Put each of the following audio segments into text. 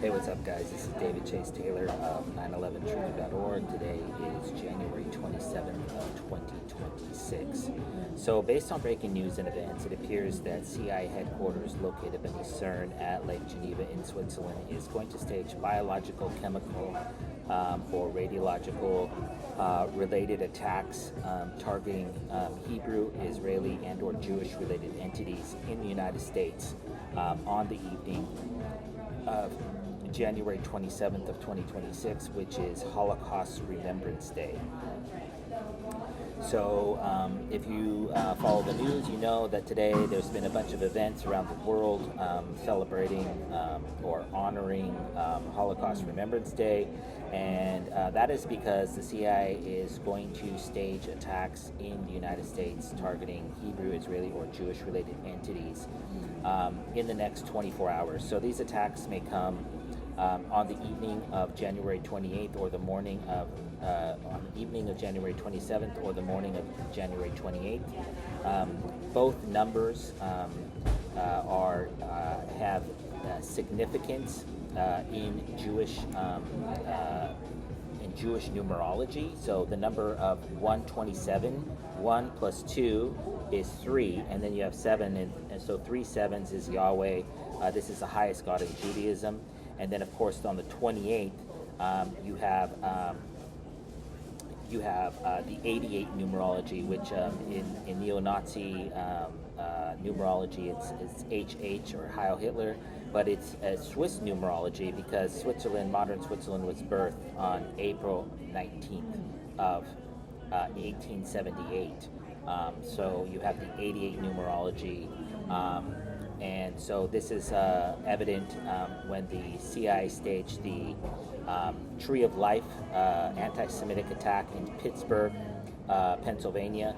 Hey, what's up, guys? This is David Chase Taylor of 911truth.org. Today is January 27th of 2026. So, based on breaking news and events, it appears that CIA headquarters located beneath CERN at Lake Geneva in Switzerland is going to stage biological, chemical, or radiological related attacks targeting Hebrew, Israeli, and/or Jewish-related entities in the United States on the evening of January 27th of 2026, which is Holocaust Remembrance Day. So if you follow the news, you know that today there's been a bunch of events around the world celebrating or honoring Holocaust Remembrance Day, and that is because the CIA is going to stage attacks in the United States targeting Hebrew, Israeli, or Jewish-related entities in the next 24 hours. So these attacks may come on the evening of January 28th or the morning of on the evening of January 27th or the morning of January 28th. Both numbers have significance in Jewish numerology. So the number of 127, 1 plus 2 is 3, and then you have 7, and so 3 sevens is Yahweh. This is the highest God in Judaism. And then, of course, on the 28th, you have the 88 numerology, which in neo-Nazi numerology, it's HH or Heil Hitler, but it's a Swiss numerology because modern Switzerland was birthed on April 19th of 1878. So you have the 88 numerology. And so this is evident when the CIA staged the Tree of Life anti-Semitic attack in Pittsburgh, Pennsylvania.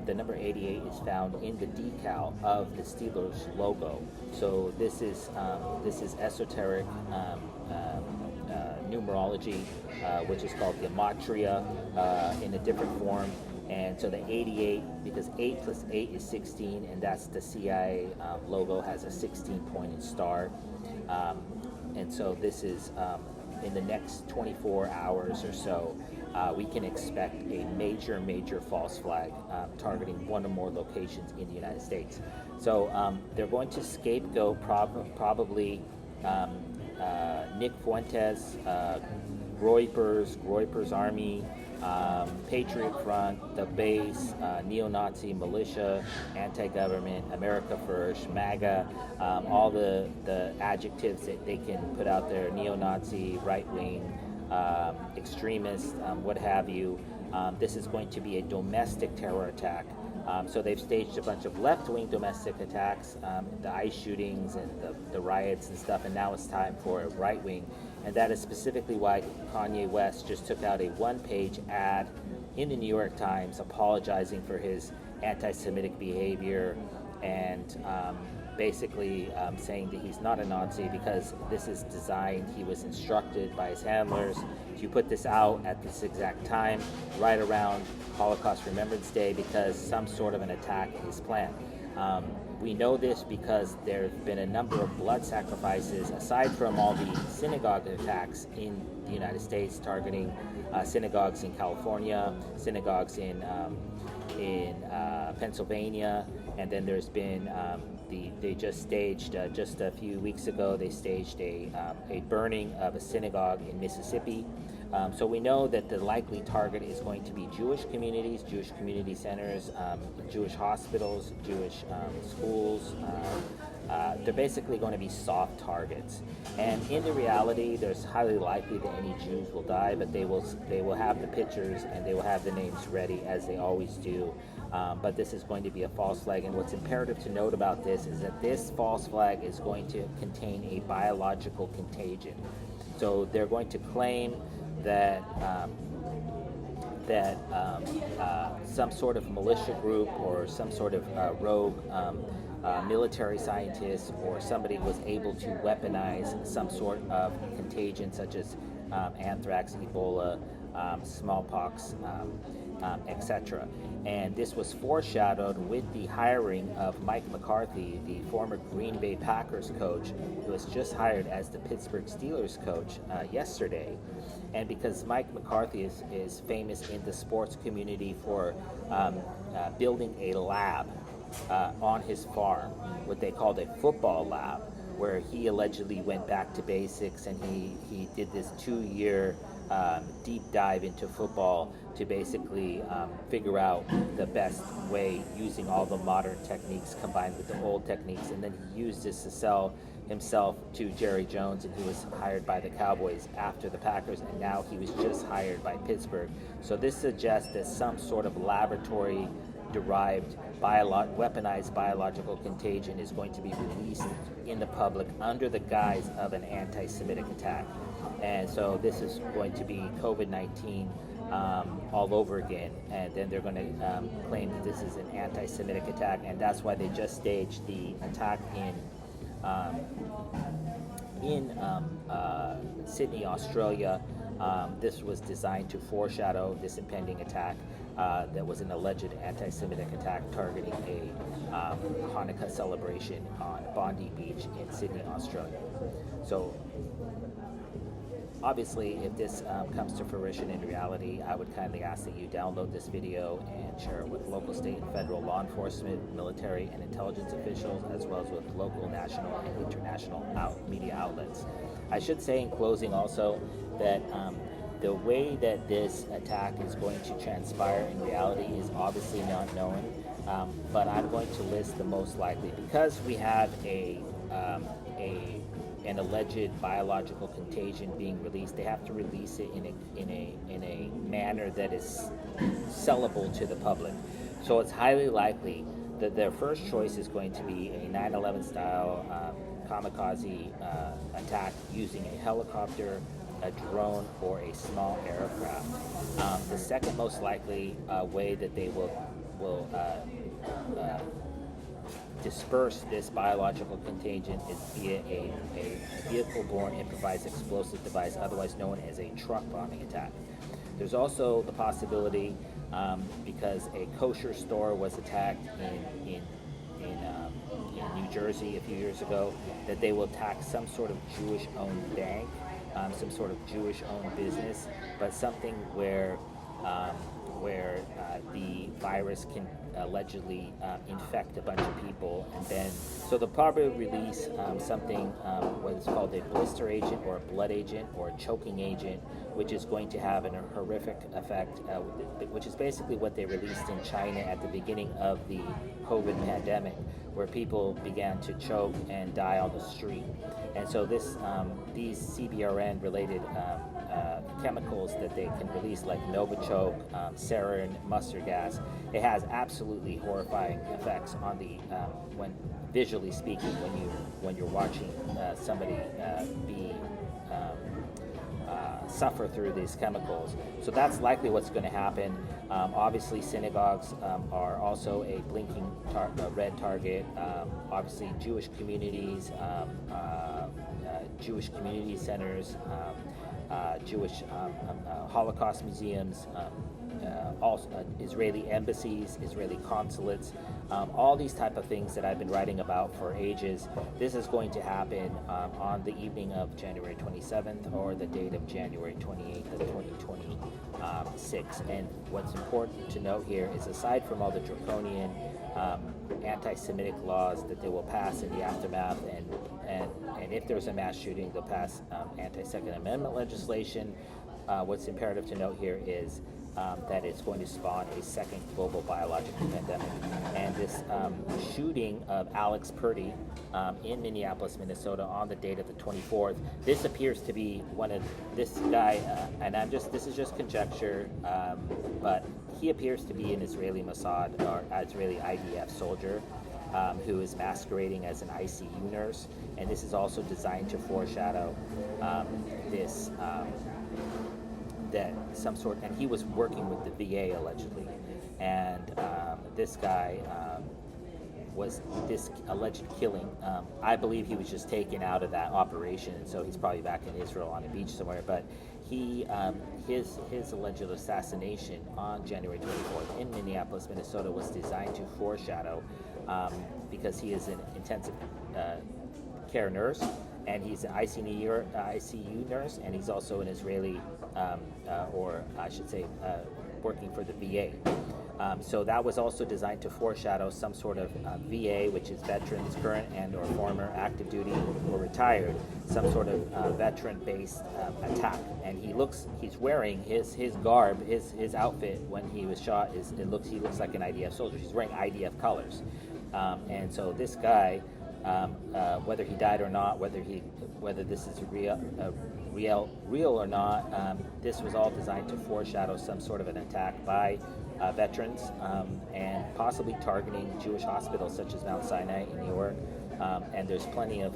The number 88 is found in the decal of the Steelers logo. So this is esoteric numerology, which is called gematria in a different form. And so the 88, because 8 plus 8 is 16, and that's the CIA logo, has a 16-pointed star. And so this is, in the next 24 hours or so, we can expect a major false flag targeting one or more locations in the United States. So they're going to scapegoat probably Nick Fuentes, Groyper's Army, Patriot Front, the Base, Neo-Nazi Militia, Anti-Government, America First, MAGA, all the adjectives that they can put out there, Neo-Nazi, right-wing, extremist, what have you. This is going to be a domestic terror attack. So they've staged a bunch of left-wing domestic attacks, the ICE shootings and the riots and stuff, and now it's time for a right-wing. And that is specifically why Kanye West just took out a one-page ad in the New York Times apologizing for his anti-Semitic behavior and basically saying that he's not a Nazi because this is designed, he was instructed by his handlers to put this out at this exact time, right around Holocaust Remembrance Day, because some sort of an attack is planned. We know this because there have been a number of blood sacrifices, aside from all the synagogue attacks in the United States, targeting synagogues in California, synagogues in Pennsylvania, and then there's been they just staged just a few weeks ago. They staged a burning of a synagogue in Mississippi. So we know that the likely target is going to be Jewish communities, Jewish community centers, Jewish hospitals, Jewish schools. They're basically going to be soft targets. And in the reality, there's highly likely that any Jews will die, but they will have the pictures and they will have the names ready, as they always do. But this is going to be a false flag, and what's imperative to note about this is that this false flag is going to contain a biological contagion. So they're going to claim that some sort of militia group or some sort of rogue military scientist or somebody was able to weaponize some sort of contagion such as anthrax, Ebola, smallpox, etc. And this was foreshadowed with the hiring of Mike McCarthy, the former Green Bay Packers coach, who was just hired as the Pittsburgh Steelers coach yesterday. And because Mike McCarthy is famous in the sports community for building a lab on his farm, what they called a football lab, where he allegedly went back to basics, and he did this 2-year deep dive into football to basically figure out the best way using all the modern techniques combined with the old techniques. And then he used this to sell himself to Jerry Jones, and he was hired by the Cowboys after the Packers, and now he was just hired by Pittsburgh. So this suggests that some sort of laboratory derived weaponized biological contagion is going to be released in the public under the guise of an anti-Semitic attack. And so this is going to be COVID-19 all over again, and then they're going to claim that this is an anti-Semitic attack, and that's why they just staged the attack in Sydney, Australia. This was designed to foreshadow this impending attack that was an alleged anti-Semitic attack targeting a Hanukkah celebration on Bondi Beach in Sydney, Australia. So obviously, if this comes to fruition in reality, I would kindly ask that you download this video and share it with local, state, and federal law enforcement, military, and intelligence officials, as well as with local, national, and international media outlets. I should say in closing also that the way that this attack is going to transpire in reality is obviously not known, but I'm going to list the most likely, because we have an alleged biological contagion being released. They have to release it in a manner that is sellable to the public. So it's highly likely that their first choice is going to be a 9/11 style kamikaze attack using a helicopter, a drone, or a small aircraft. The second most likely way that they will disperse this biological contagion is via a vehicle-borne improvised explosive device, otherwise known as a truck bombing attack. There's also the possibility, because a kosher store was attacked in New Jersey a few years ago, that they will attack some sort of Jewish-owned bank, some sort of Jewish-owned business, but something where the virus can allegedly infect a bunch of people, and then so they'll probably release something what is called a blister agent or a blood agent or a choking agent, which is going to have a horrific effect, which is basically what they released in China at the beginning of the COVID pandemic, where people began to choke and die on the street. And so these Cbrn-related chemicals that they can release, like Novichok, sarin, mustard gas, it has absolutely horrifying effects on the when visually speaking, when you're watching somebody suffer through these chemicals. So that's likely what's going to happen. Obviously, synagogues are also a blinking red target. Obviously, Jewish communities, Jewish community centers, Jewish Holocaust museums, also Israeli embassies, Israeli consulates, all these type of things that I've been writing about for ages. This is going to happen on the evening of January 27th or the date of January 28th of 2026. And what's important to note here is, aside from all the draconian anti-Semitic laws that they will pass in the aftermath, and if there's a mass shooting, they'll pass anti-Second Amendment legislation. What's imperative to note here is that it's going to spawn a second global biological pandemic. And this shooting of Alex Purdy in Minneapolis, Minnesota, on the date of the 24th, this appears to be this guy, and this is just conjecture, but he appears to be an Israeli Mossad or Israeli IDF soldier who is masquerading as an ICU nurse. And this is also designed to foreshadow this. That some sort, and he was working with the VA allegedly, and this guy was this alleged killing. I believe he was just taken out of that operation, and so he's probably back in Israel on a beach somewhere. But his alleged assassination on January 24th in Minneapolis, Minnesota, was designed to foreshadow, because he is an intensive care nurse, and he's an ICU nurse, and he's also an Israeli, or I should say, working for the VA. So that was also designed to foreshadow some sort of VA, which is veterans, current and or former active duty or retired, some sort of veteran-based attack. And he's wearing his garb, his outfit when he was shot he looks like an IDF soldier. He's wearing IDF colors, and so this guy, whether he died or not, whether this is real or not, this was all designed to foreshadow some sort of an attack by veterans, and possibly targeting Jewish hospitals such as Mount Sinai in New York. And there's plenty of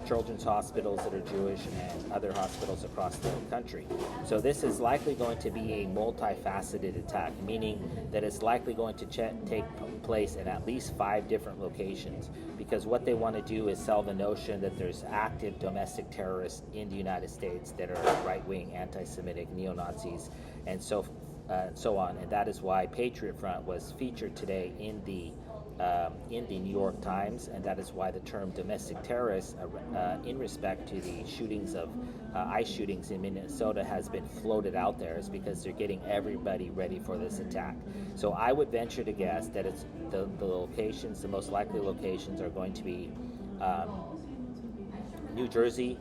children's hospitals that are Jewish and other hospitals across the country. So this is likely going to be a multifaceted attack, meaning that it's likely going to take place in at least 5 different locations, because what they want to do is sell the notion that there's active domestic terrorists in the United States that are right-wing, anti-Semitic, neo-Nazis, and so on. And that is why Patriot Front was featured today in the New York Times, and that is why the term domestic terrorists, in respect to the shootings of ICE shootings in Minnesota, has been floated out there, is because they're getting everybody ready for this attack. So I would venture to guess that it's the locations, the most likely locations are going to be New Jersey,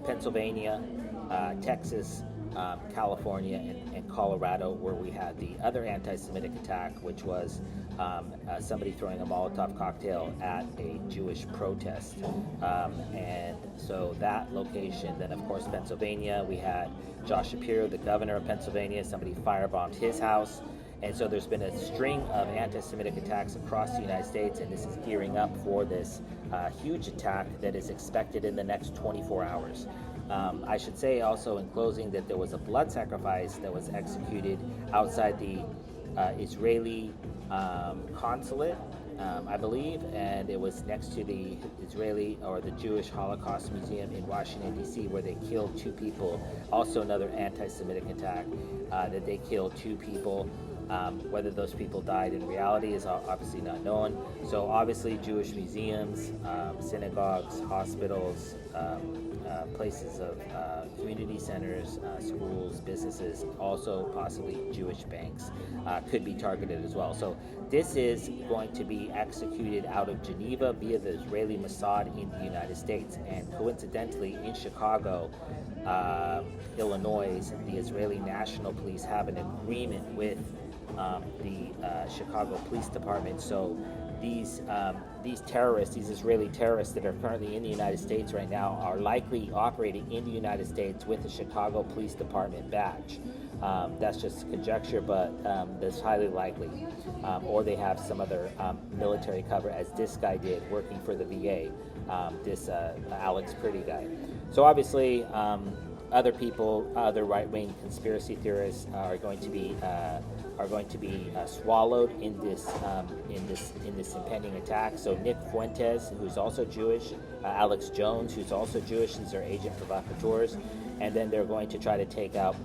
Pennsylvania, Texas, California, and Colorado, where we had the other anti-Semitic attack, which was somebody throwing a Molotov cocktail at a Jewish protest. And so that location, then of course Pennsylvania, we had Josh Shapiro, the governor of Pennsylvania, somebody firebombed his house. And so there's been a string of anti-Semitic attacks across the United States, and this is gearing up for this huge attack that is expected in the next 24 hours. I should say also in closing that there was a blood sacrifice that was executed outside the Israeli consulate, I believe, and it was next to the Israeli or the Jewish Holocaust Museum in Washington, D.C., where they killed 2 people. Also another anti-Semitic attack that they killed 2 people. Whether those people died in reality is obviously not known. So obviously Jewish museums, synagogues, hospitals, places of community centers, schools, businesses, also possibly Jewish banks could be targeted as well. So this is going to be executed out of Geneva via the Israeli Mossad in the United States. And coincidentally, in Chicago, Illinois, the Israeli National Police have an agreement with the Chicago Police Department. So these terrorists, these Israeli terrorists that are currently in the United States right now, are likely operating in the United States with the Chicago Police Department badge. That's just conjecture, but that's highly likely. Or they have some other military cover, as this guy did, working for the VA, this Alex Pretty guy. So obviously, other people, other right-wing conspiracy theorists are going to be swallowed in this impending attack. So Nick Fuentes, who's also Jewish, Alex Jones, who's also Jewish, these are agent provocateurs, and then they're going to try to take out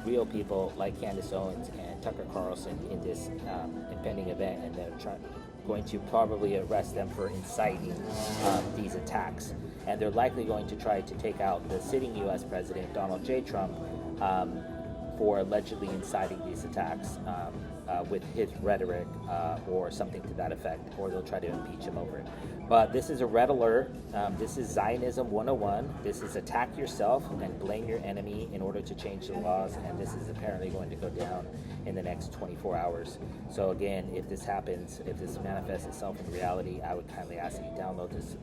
real people like Candace Owens and Tucker Carlson in this impending event, and they're going to probably arrest them for inciting these attacks. And they're likely going to try to take out the sitting U.S. President, Donald J. Trump, for allegedly inciting these attacks with his rhetoric or something to that effect, or they'll try to impeach him over it. But this is a red alert. This is Zionism 101. This is attack yourself and blame your enemy in order to change the laws, and this is apparently going to go down in the next 24 hours. So again, if this happens, if this manifests itself in reality, I would kindly ask that you download this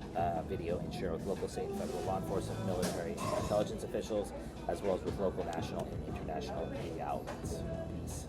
video and share with local, state, and federal law enforcement, military, and intelligence officials, as well as with local, national, and international media outlets. Peace.